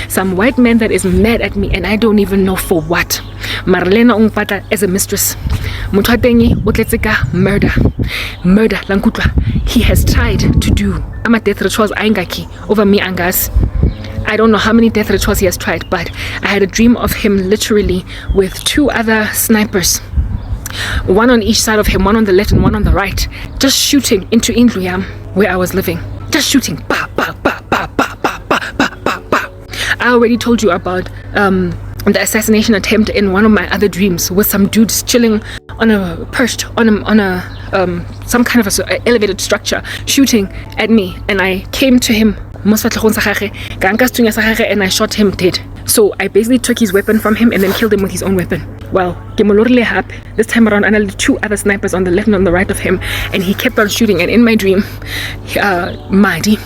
Some white man that is mad at me and I don't even know for what. Marlena Ungpata as a mistress. Mutwatengi utletseka murder lankutwa. He has tried to do ama death rituals aingaki over me angas. I don't know how many death rituals he has tried, but I had a dream of him literally with 2 other snipers, one on each side of him, one on the left and one on the right, just shooting into Indluyam where I was living. Just shooting. Ba, ba, ba, ba, ba, ba, ba, ba, ba, ba. I already told you about the assassination attempt in one of my other dreams with some dudes chilling on a perched on a some kind of a elevated structure shooting at me, and I came to him and I shot him dead. So I basically took his weapon from him and then killed him with his own weapon. Well, this time around I had 2 other snipers on the left and on the right of him, and he kept on shooting. And in my dream, Madi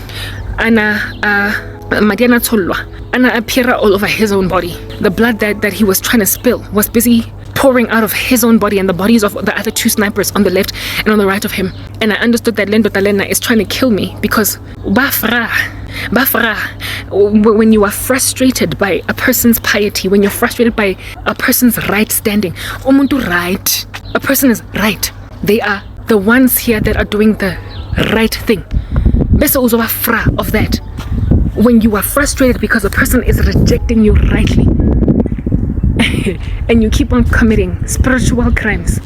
appeared all over his own body. The blood that he was trying to spill was busy pouring out of his own body and the bodies of the other 2 snipers on the left and on the right of him. And I understood that Lendo Talena is trying to kill me because Bafra, when you are frustrated by a person's piety, when you're frustrated by a person's right standing, Umuntu right, a person is right, they are the ones here that are doing the right thing. Bese uzoba fra of that. When you are frustrated because a person is rejecting you rightly, and you keep on committing spiritual crimes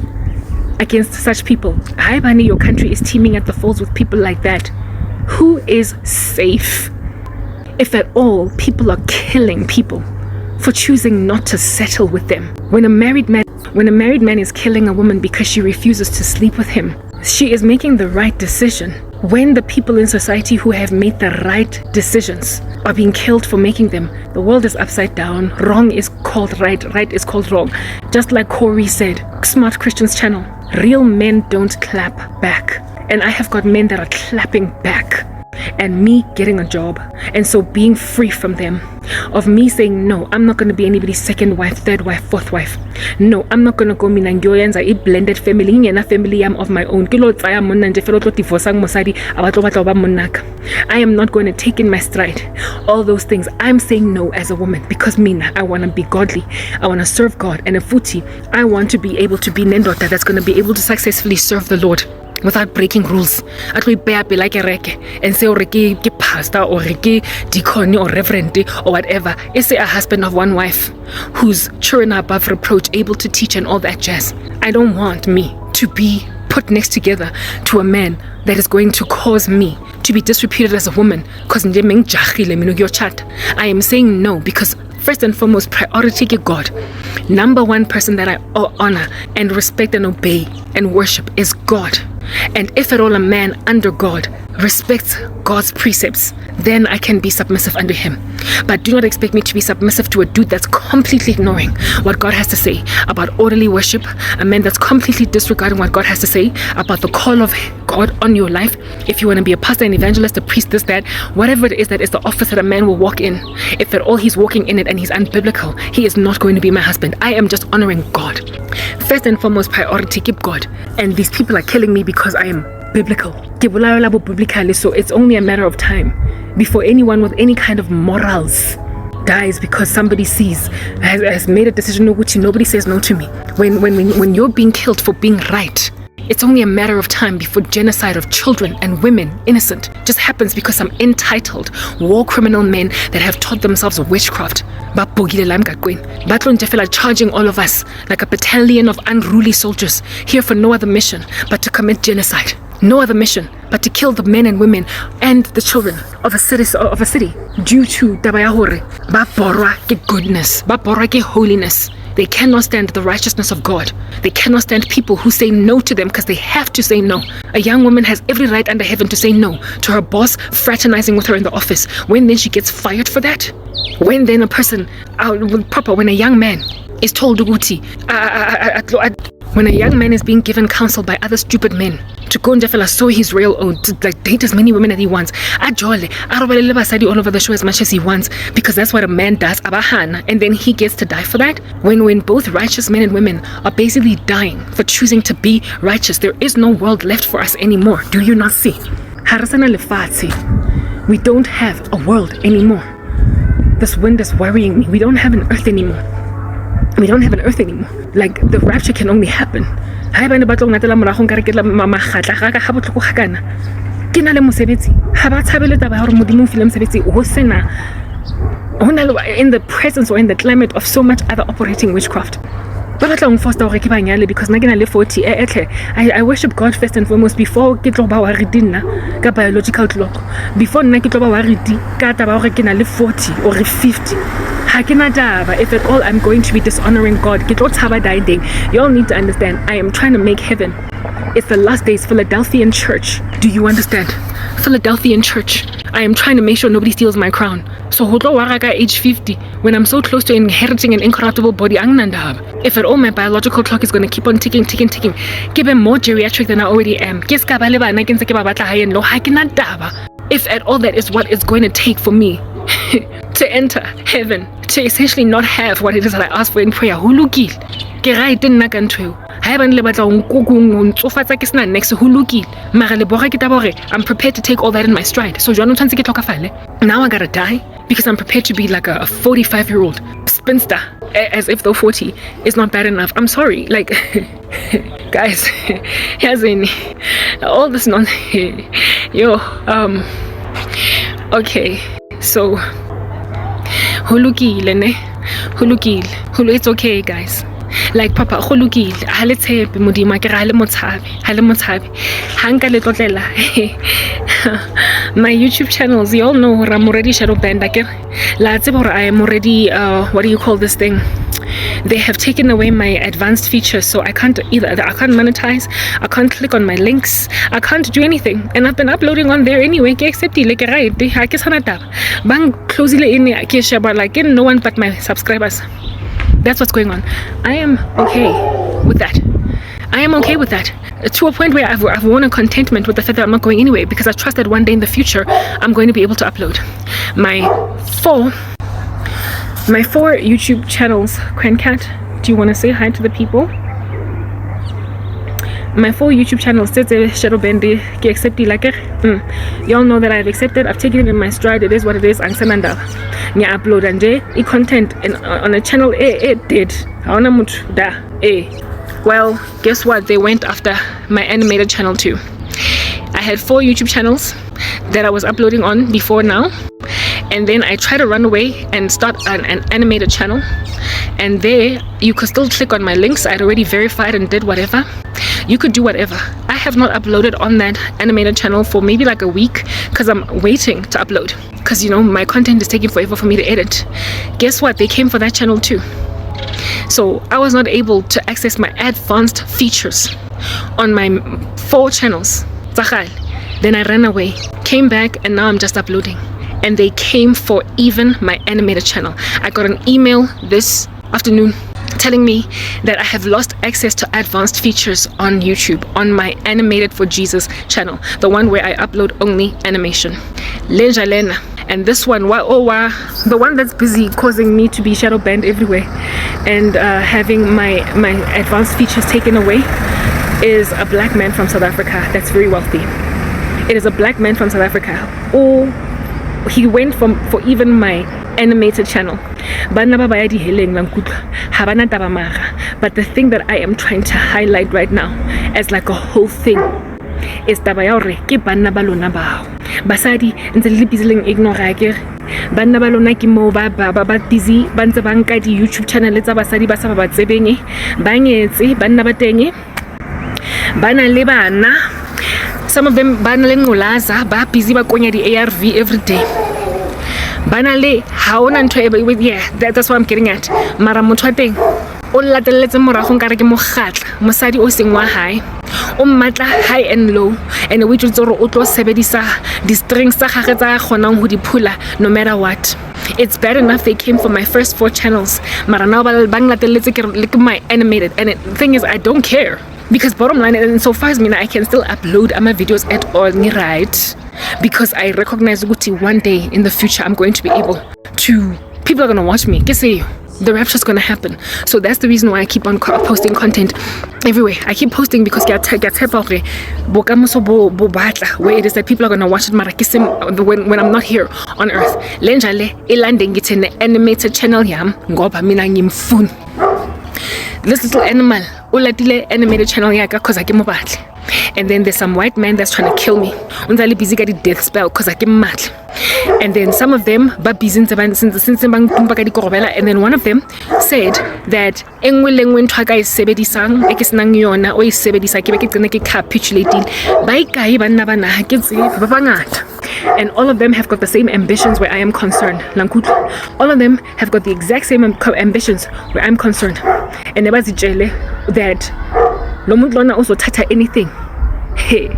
against such people. Hi, Bani, your country is teeming at the falls with people like that. Who is safe? If at all, people are killing people for choosing not to settle with them. When a married man is killing a woman because she refuses to sleep with him, she is making the right decision. When the people in society who have made the right decisions are being killed for making them, the world is upside down. Wrong is called right, right is called wrong. Just like Corey said, Smart Christians channel, real men don't clap back. And I have got men that are clapping back. And me getting a job, and so being free from them, of me saying, no, I'm not going to be anybody's second wife, third wife, fourth wife. No, I'm not going to go minangyoyenza a blended family, ngena family I'm of my own. I am not going to take in my stride all those things. I'm saying no as a woman because mina, I want to be godly. I want to serve God, and a futi, I want to be able to be nendota that's going to be able to successfully serve the Lord without breaking rules. I could be like a reke and say oreke pastor or reke deacon or reverend or whatever. Is a husband of one wife who's children are above reproach, able to teach and all that jazz. I don't want me to be put next together to a man that is going to cause me to be disreputed as a woman because I am saying no because first and foremost, priority to God. Number one person that I honor and respect and obey and worship is God. And if at all a man under God respects God's precepts, then I can be submissive under him. But do not expect me to be submissive to a dude that's completely ignoring what God has to say about orderly worship, a man that's completely disregarding what God has to say about the call of God on your life. If you want to be a pastor, an evangelist, a priest, this, that, whatever it is that is the office that a man will walk in, if at all he's walking in it and he's unbiblical, he is not going to be my husband. I am just honoring God. First and foremost, priority, keep God. And these people are killing me because I am biblical. So it's only a matter of time before anyone with any kind of morals dies because somebody has made a decision which nobody says no to me. When you're being killed for being right, it's only a matter of time before genocide of children and women, innocent, just happens because some entitled war criminal men that have taught themselves witchcraft charging all of us like a battalion of unruly soldiers here for no other mission but to commit genocide. No other mission but to kill the men and women and the children of a city due to tabayahore ba borwa ke goodness, ba borwa ke holiness. They cannot stand the righteousness of God. They cannot stand people who say no to them because they have to say no. A young woman has every right under heaven to say no to her boss fraternizing with her in the office. When then she gets fired for that? When then a person, when a young man is told when a young man is being given counsel by other stupid men to go and sow his real own, to date as many women as he wants, all over the show as much as he wants, because that's what a man does, and then he gets to die for that. When both righteous men and women are basically dying for choosing to be righteous, there is no world left for us anymore. Do you not see? We don't have a world anymore. This wind is worrying me. We don't have an earth anymore. Like, the rapture can only happen. In the presence or in the climate of so much other operating witchcraft. Because I worship God first and foremost before ke tlo ba wa redina ka biological clock. Before nna ke tlo ba wa redi ka taba hore ke na le 40 or 50. If at all I'm going to be dishonoring God, you all need to understand, I am trying to make heaven. It's the last days, Philadelphian church. Do you understand? Philadelphian church. I am trying to make sure nobody steals my crown. So age 50, when I'm so close to inheriting an incorruptible body, if at all my biological clock is going to keep on ticking, give him more geriatric than I already am. If at all that is what it's going to take for me to enter heaven, to essentially not have what it is that I ask for in prayer. I'm prepared to take all that in my stride. So now I gotta die because I'm prepared to be like a 45-year-old spinster, as if they're 40, is not bad enough. I'm sorry, like, guys, as in all this nonsense. Okay, so hulukile ne, hulukile, it's okay, guys. Like papa hulukile, ha le tshepe modimo ke ra le motshabe, hanka le tlotlela. My YouTube channels, you all know I'm already shadow banned. I am already what do you call this thing? They have taken away my advanced features, so I can't monetize, I can't click on my links, I can't do anything. And I've been uploading on there anyway. Except like bang closely in like no one but my subscribers. That's what's going on. I am okay with that. To a point where I've won a contentment with the fact that I'm not going anywhere, because I trust that one day in the future I'm going to be able to upload my four YouTube channels. Crancat, do you want to say hi to the people? My 4 YouTube channels, shadow bendi, accept like y'all know that I've accepted. I've taken it in my stride. It is what it is. Angsananda nya upload anje content on a channel it did. Well, guess what? They went after my animated channel too. I had 4 YouTube channels that I was uploading on before now, and then I tried to run away and start an animated channel, and there you could still click on my links. I'd already verified and did whatever. You could do whatever. I have not uploaded on that animated channel for maybe like a week, because I'm waiting to upload, because my content is taking forever for me to edit. Guess what? They came for that channel too. So I was not able to access my advanced features on my 4 channels. Then I ran away, came back, and now I'm just uploading. And they came for even my animated channel. I got an email this afternoon telling me that I have lost access to advanced features on YouTube, on my Animated for Jesus channel, the one where I upload only animation. Lenjalena. And this one, the one that's busy causing me to be shadow banned everywhere and having my advanced features taken away, is a black man from South Africa that's very wealthy. It is a black man from South Africa. He went for even my animated channel. But the thing that I am trying to highlight right now as like a whole thing is ke banna ba lona bao basadi ntse le busy leng ignore ke banna ba lona ke mo ba busy ba ntse ba nka di YouTube channel tsa basadi ba sa ba tsebeng ba nyetse banna ba teng bana le bana. Some of them bana le ngolaza ba busy ba konya di ARV every day. Banale, how on that's what I'm getting at. Mara motho teng o lateletse morago nkare ke mogatla mosadi o seng wa hae o matla high and low, and we tlo tsoro o tlo sebedisa di strings tsa gage tsa gonang ho di phula no matter what. It's bad enough they came for my first 4 channels, mara now ba lateletse ke like my animated, and the thing is I don't care, because bottom line, and so far as I can still upload my videos at all, right? Because I recognize that one day in the future I'm going to be able to, people are going to watch me. The rapture's going to happen. So that's the reason why I keep on posting content everywhere. I keep posting because where it is that people are going to watch it when I'm not here on earth. It's an animated channel. This little animal animated channel because I give him. And then there's some white man that's trying to kill me. Unzali busy got the death spell because I give him mad. And then some of them but busy and then one of them said that engwelengwen twaka is sebedisang ekisnang yona o isebedisa ke ke tsene ke capitulating ba ikae banna bana ha ke tsebe ba bangata. And all of them have got the same ambitions where I am concerned. All of them have got the exact same ambitions where I'm concerned. And never zijele that no muntu also tata anything. Hey,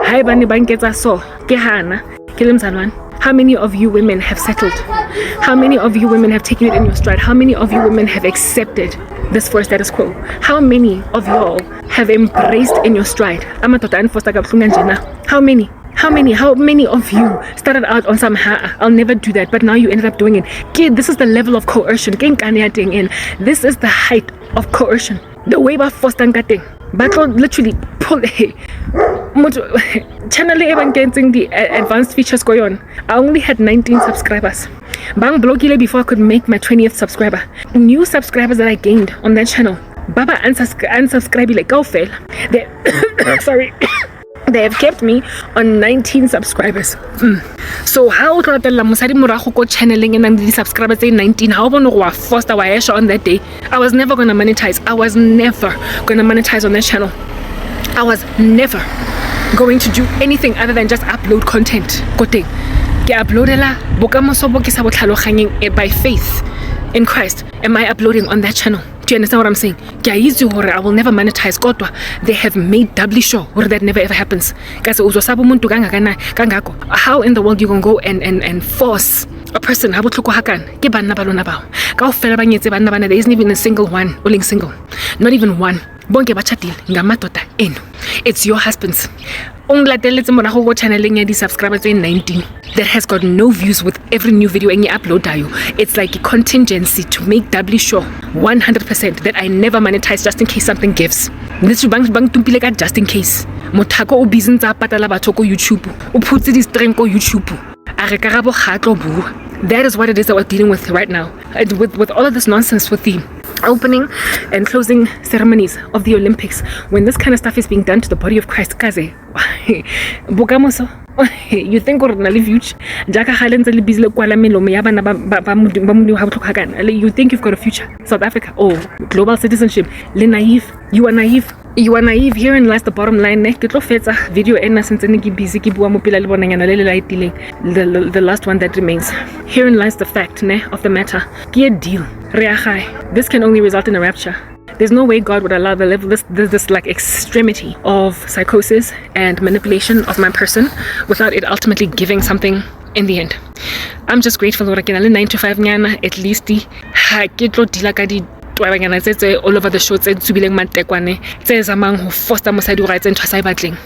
hi bani banketsa so ke hana ke lemzalwane. How many of you women have settled? How many of you women have taken it in your stride? How many of you women have accepted this for status quo? How many of y'all have embraced in your stride? How many? How many of you started out on some I'll never do that, but now you ended up doing it? Kid, this is the level of coercion. This is the height of coercion. The way by forced and cutting. But literally pull channel e bang kentseng the advanced features ko yon. I only had 19 subscribers. Bang blogile before I could make my 20th subscriber. New subscribers that I gained on that channel. Baba unsubscribe like go fail. They sorry. They have kept me on 19 subscribers. So how to tell Musadi Muraho ko channeling and the subscribers say 19? How about no first on that day? I was never gonna monetize. I was never gonna monetize on that channel. I was never going to do anything other than just upload content. Kote ke uploadela bokamoso bo ke sa botlhaloganyeng by faith in Christ. Am I uploading on that channel? Do you understand what I'm saying? I will never monetize. They have made doubly sure that never ever happens. How in the world you gonna go and force a person? There isn't even a single one, single. Not even one. It's your husband's. Channeling the subscribers in 19 that has got no views with every new video and you upload. It's like a contingency to make doubly sure 100% that I never monetize just in case something gives. This bang just in case. Motako o business patala batho ko YouTube. O putse di stream ko YouTube. Are Karabo khatlo bu. That is what it is that we're dealing with right now. And with all of this nonsense with the opening and closing ceremonies of the Olympics, when this kind of stuff is being done to the body of Christ, kaze bukamoso you think we're gonna leave you jaka khale ntse le busy le kwala melomo ya bana ba mo ha botlhokwa kana you think you've got a future? South Africa, global citizenship, le naive. You are naive. Herein lies the bottom line. Ke tlo fetsa video ena sentse ne ke busy ke bua mo pila le bonanyana le lightileng the last one that remains. Herein lies the fact of the matter. Ke a deal. This can only result in a rapture. There's no way God would allow this like extremity of psychosis and manipulation of my person without it ultimately giving something in the end. I'm just grateful that I can 9 to 5 nyana at least ha ke tlo dila ka di all over the show tse tsubileng matekwane tse zamang ho foster mosadi rights and tshwasa batling.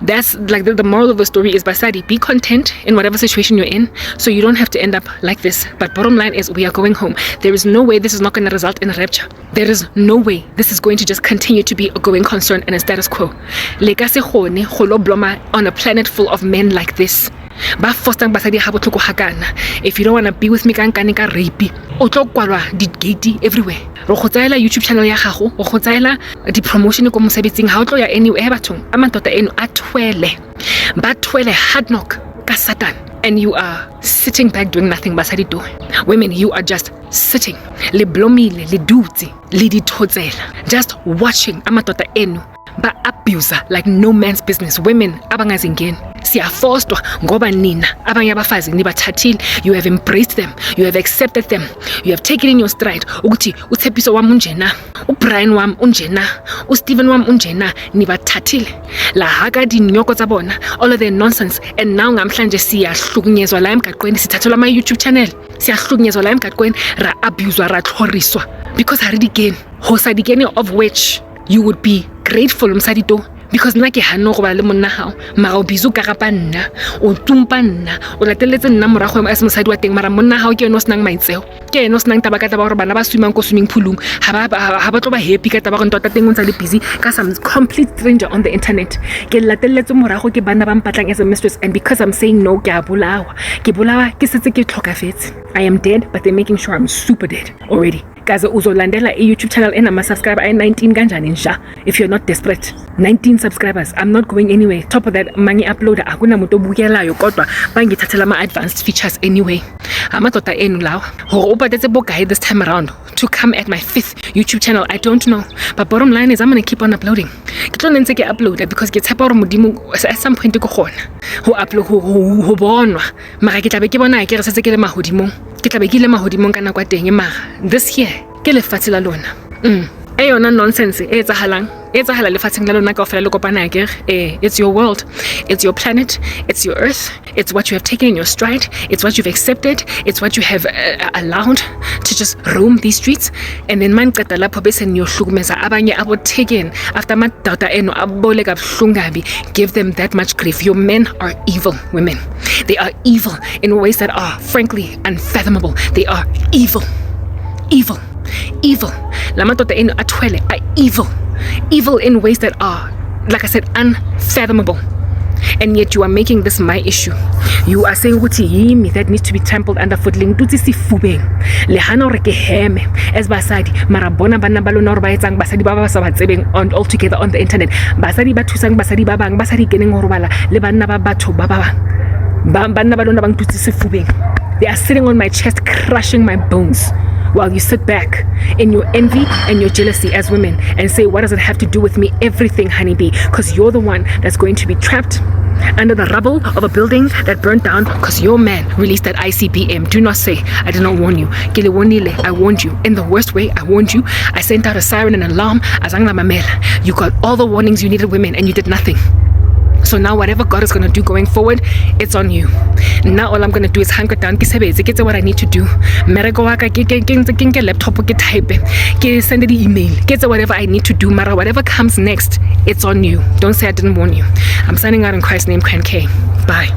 That's like the moral of the story is Basadi, be content in whatever situation you're in so you don't have to end up like this. But bottom line is we are going home. There is no way this is not going to result in a rapture. There is no way this is going to just continue to be a going concern and a status quo. Lekase khone kholo bloma on a planet full of men like this. Ba fostang basadi ha botlhoko hakana. If you don't want to be with me ka nkane ka rape o tlo kwalwa di gate everywhere. Ro khotsaela YouTube channel ya gago o khotsaela di promotion ko mosebetsing ha o tlo ya anywhere bathong amantota eno a ba twele hard knock ka Satan, and you are sitting back doing nothing. Basadi do women, you are just sitting le blomile le dutse le di thotsela just watching amatota eno ba abuser like no man's business. Women abangazingeni siyafostwa ngoba nina abanye abafazi nibathathile. You have embraced them, you have accepted them, you have taken in your stride ukuthi uThepiso wami unjena, uBrian wami unjena, uSteven wami unjena, nibathathile la haka di nyoko tsa bona, all of their nonsense. And now ngamhlanje siyahlukunyezwa la emgaqweni, sithathelwa ama YouTube channel, siyahlukunyezwa la emgaqweni, ra abuswa, ra tlhoriswa because haridikeni hosadikeni, of which you would be grateful msadito, because nna ke hano go ba le monna hao mara o bizu ka gapa nna o tumpa nna o lateletse nna morago ya mosadi wa teng, mara monna hao ke eno snang maitseo, ke eno snang taba ka taba gore bana ba swimming ko swimming poolung ha ba tlo ba happy ka taba gore tota teng o ntse le busy ka some complete stranger on the internet. Ke lateletse morago ke bana ba mpatlang as a mistress, and because I'm saying no ke bolawa ke setse ke tlhokafetse. I am dead, but they're making sure I'm super dead already. Kaze uzolandela a YouTube channel ena ma subscriber ay 19 kanjani nsha if you're not desperate. 19 subscribers, I'm not going anywhere. Top of that, mangi uploader akuna muntu obukelayo kodwa bangithathela ama advanced features anyway. Amatota enu lawo hore ubadetse bokae this time around to come at my 5th YouTube channel, I don't know, but bottom line is I'm going to keep on uploading. Ke tlo ntse ke uploada because ke tshepa gore modimo at some point go gona ho upload ho bonwa, mara ke tlabe ke bona ke re setse ke le mahodimong, ke tlabe ke le mahodimong kana kwa teng, mara this year ke le fatshe la lona yona nonsense etsahala lefatsheng la lona kaofela le kopana ke it's your world, it's your planet, it's your earth, it's what you have taken in your stride, it's what you've accepted, it's what you have allowed to just roam these streets. And then man qeta lapho bese niyohlukumeza abanye abo taken after madota eno abole kabuhlungabi, give them that much grief. Your men are evil women, they are evil in ways that are frankly unfathomable. They are evil la matota eno atwele are evil in ways that are like I said, unfathomable. And yet you are making this my issue. You are saying me that needs to be trampled underfoot. As basadi marabona bana balona ba etsang basadi ba ba sa batsebeng on all together on the internet. Basadi ba thusang basadi ba bang basadi keneng ho robala le bana ba batho ba ba bana balona bang tutsise fubeng. They are sitting on my chest, crushing my bones, while you sit back in your envy and your jealousy as women and say, what does it have to do with me? Everything, honeybee, because you're the one that's going to be trapped under the rubble of a building that burnt down because your man released that ICBM. Do not say, I did not warn you. I warned you. In the worst way, I warned you. I sent out a siren and alarm. You got all the warnings you needed, women, and you did nothing. So now whatever God is going to do going forward, it's on you. Now all I'm going to do is hunker down, get what I need to do. Get laptop, get type, get send the email, get whatever I need to do. Mara, whatever comes next, it's on you. Don't say I didn't warn you. I'm signing out in Christ's name, K. Bye.